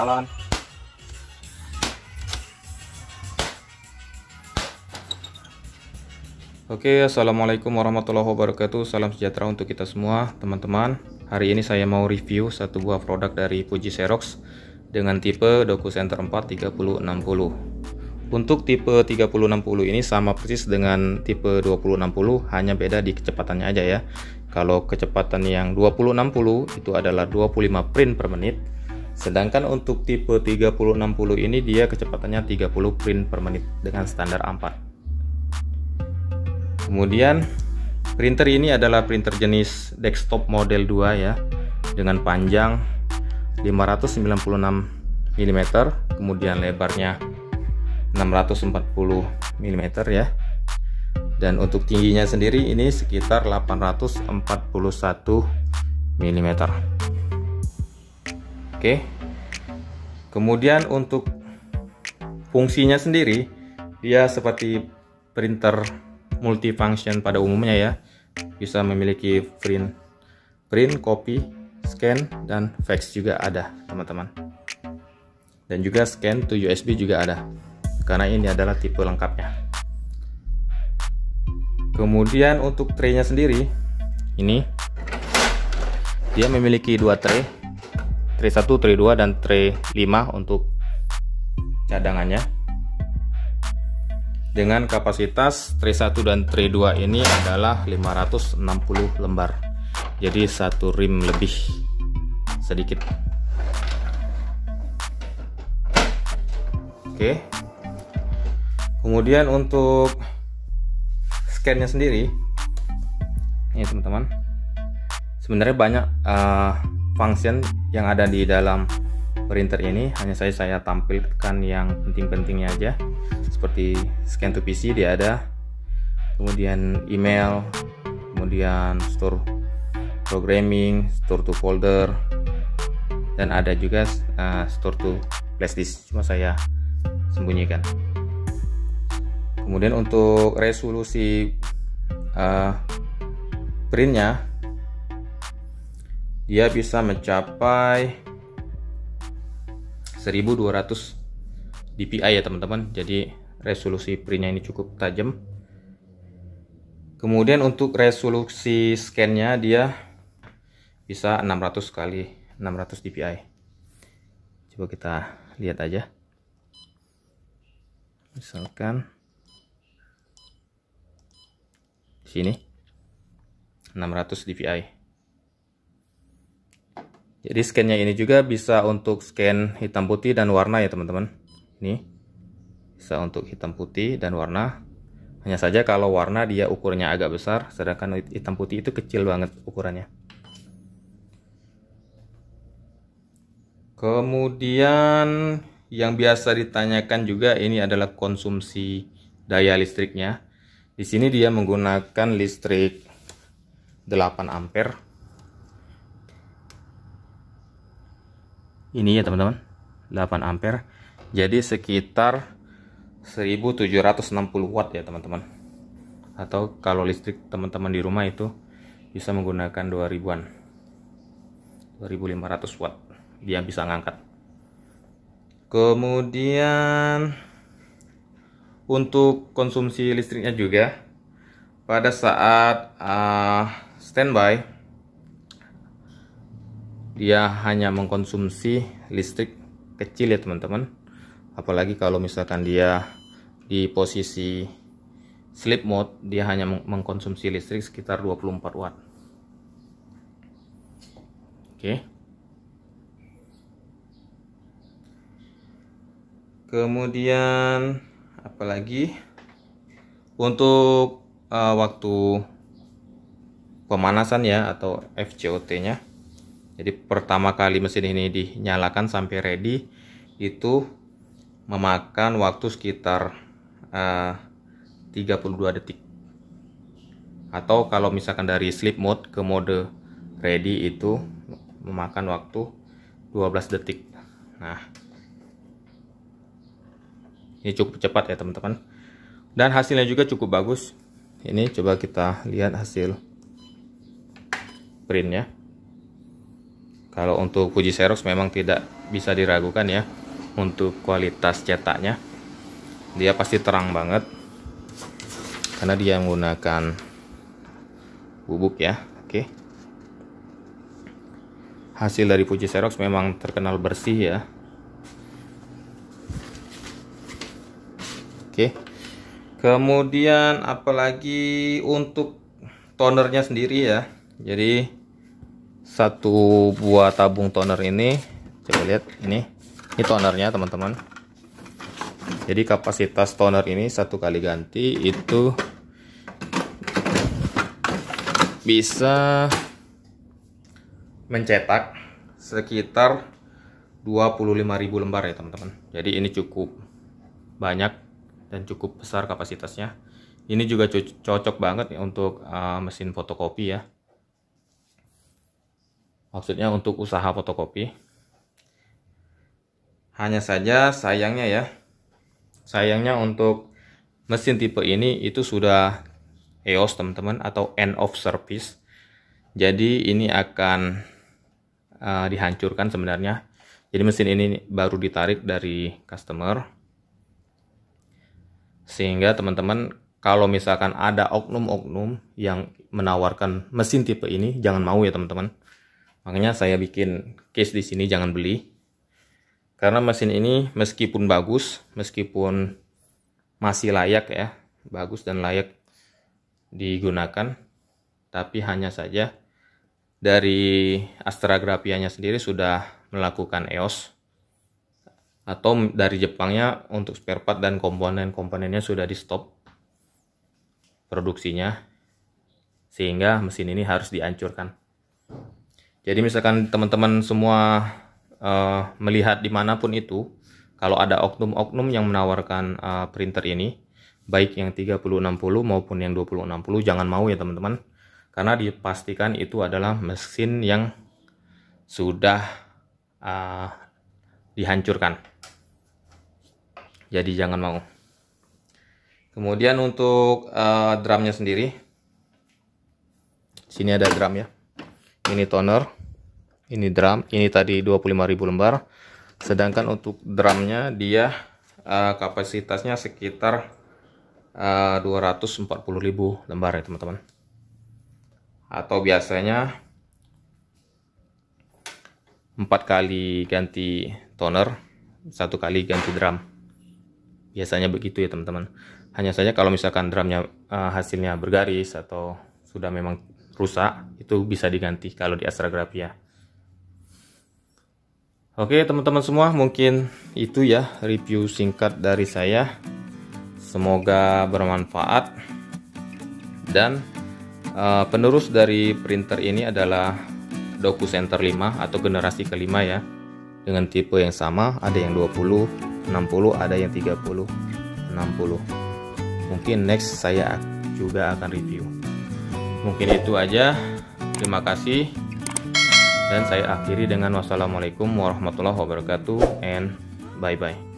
jalan. Oke, assalamualaikum warahmatullahi wabarakatuh. Salam sejahtera untuk kita semua, teman-teman. Hari ini saya mau review satu buah produk dari Fuji Xerox dengan tipe DokuCenter 4 3060. Untuk tipe 3060 ini sama persis dengan tipe 2060, hanya beda di kecepatannya aja ya. Kalau kecepatan yang 2060 itu adalah 25 print per menit, sedangkan untuk tipe 3060 ini dia kecepatannya 30 print per menit dengan standar A4. Kemudian printer ini adalah printer jenis desktop model 2 ya, dengan panjang 596 mm, kemudian lebarnya 640 mm ya, dan untuk tingginya sendiri ini sekitar 841 mm. Oke, kemudian untuk fungsinya sendiri dia seperti printer multifunction pada umumnya ya, bisa memiliki print, copy, scan, dan fax juga ada teman-teman, dan juga scan to USB juga ada, karena ini adalah tipe lengkapnya. Kemudian untuk tray-nya sendiri, ini dia memiliki dua tray 1, tray 2, dan tray 5 untuk cadangannya. Dengan kapasitas tray 1 dan tray 2 ini adalah 560 lembar. Jadi satu rim lebih sedikit. Oke. Kemudian untuk scan-nya sendiri, ini teman-teman, sebenarnya banyak function yang ada di dalam printer ini, hanya saya tampilkan yang penting-pentingnya aja, seperti scan to PC dia ada, kemudian email, kemudian store programming, store to folder, dan ada juga store to flash disk, cuma saya sembunyikan. Kemudian untuk resolusi printnya, dia bisa mencapai 1200 dpi ya teman-teman. Jadi resolusi printnya ini cukup tajam. Kemudian untuk resolusi scan-nya dia bisa 600 kali 600 dpi. Coba kita lihat aja. Misalkan di sini 600 dpi. Jadi scan-nya ini juga bisa untuk scan hitam putih dan warna ya teman-teman. Ini bisa untuk hitam putih dan warna. Hanya saja kalau warna dia ukurannya agak besar, sedangkan hitam putih itu kecil banget ukurannya. Kemudian yang biasa ditanyakan juga ini adalah konsumsi daya listriknya. Di sini dia menggunakan listrik 8 ampere. Ini ya teman-teman, 8 ampere. Jadi sekitar 1760 watt ya teman-teman. Atau kalau listrik teman-teman di rumah itu bisa menggunakan 2000-an, 2500 watt dia bisa ngangkat. Kemudian untuk konsumsi listriknya juga, pada saat standby dia hanya mengkonsumsi listrik kecil ya teman-teman. Apalagi kalau misalkan dia di posisi sleep mode, dia hanya mengkonsumsi listrik sekitar 24 watt. Oke. Kemudian apalagi untuk waktu pemanasan ya, atau FCOT-nya. Jadi pertama kali mesin ini dinyalakan sampai ready itu memakan waktu sekitar 32 detik. Atau kalau misalkan dari sleep mode ke mode ready itu memakan waktu 12 detik. Nah, ini cukup cepat ya teman-teman. Dan hasilnya juga cukup bagus. Ini coba kita lihat hasil printnya. Kalau untuk Fuji Xerox memang tidak bisa diragukan ya untuk kualitas cetaknya. Dia pasti terang banget karena dia menggunakan bubuk ya. Oke. Hasil dari Fuji Xerox memang terkenal bersih ya. Oke. Kemudian apalagi untuk tonernya sendiri ya. Jadi satu buah tabung toner ini, coba lihat ini tonernya teman-teman. Jadi kapasitas toner ini satu kali ganti itu bisa mencetak sekitar 25.000 lembar ya teman-teman. Jadi ini cukup banyak dan cukup besar kapasitasnya. Ini juga cocok banget ya untuk mesin fotokopi ya. Maksudnya untuk usaha fotokopi. Hanya saja sayangnya untuk mesin tipe ini itu sudah EOS teman-teman, atau end of service. Jadi ini akan dihancurkan sebenarnya. Jadi mesin ini baru ditarik dari customer, sehingga teman-teman kalau misalkan ada oknum-oknum yang menawarkan mesin tipe ini, jangan mau ya teman-teman. Makanya saya bikin case di sini, jangan beli. Karena mesin ini meskipun bagus, meskipun masih layak ya, bagus dan layak digunakan, tapi hanya saja dari Astra Grafianya sendiri sudah melakukan EOS, atau dari Jepangnya untuk spare part dan komponen-komponennya sudah di stop produksinya, sehingga mesin ini harus dihancurkan. Jadi misalkan teman-teman semua melihat dimanapun itu, kalau ada oknum-oknum yang menawarkan printer ini, baik yang 3060 maupun yang 2060, jangan mau ya teman-teman, karena dipastikan itu adalah mesin yang sudah dihancurkan. Jadi jangan mau. Kemudian untuk drumnya sendiri, sini ada drum ya. Ini toner, ini drum, ini tadi 25.000 lembar. Sedangkan untuk drumnya dia kapasitasnya sekitar 240.000 lembar ya teman-teman. Atau biasanya 4 kali ganti toner, 1 kali ganti drum. Biasanya begitu ya teman-teman. Hanya saja kalau misalkan drumnya hasilnya bergaris atau sudah memang rusak, itu bisa diganti kalau di Astra Grafia. Oke teman-teman semua, mungkin itu ya review singkat dari saya. Semoga bermanfaat. Dan penerus dari printer ini adalah DokuCenter 5 atau generasi kelima ya, dengan tipe yang sama, ada yang 20, 60, ada yang 30, 60. Mungkin next saya juga akan review. Mungkin itu aja. Terima kasih. Dan saya akhiri dengan wassalamualaikum warahmatullahi wabarakatuh and bye bye.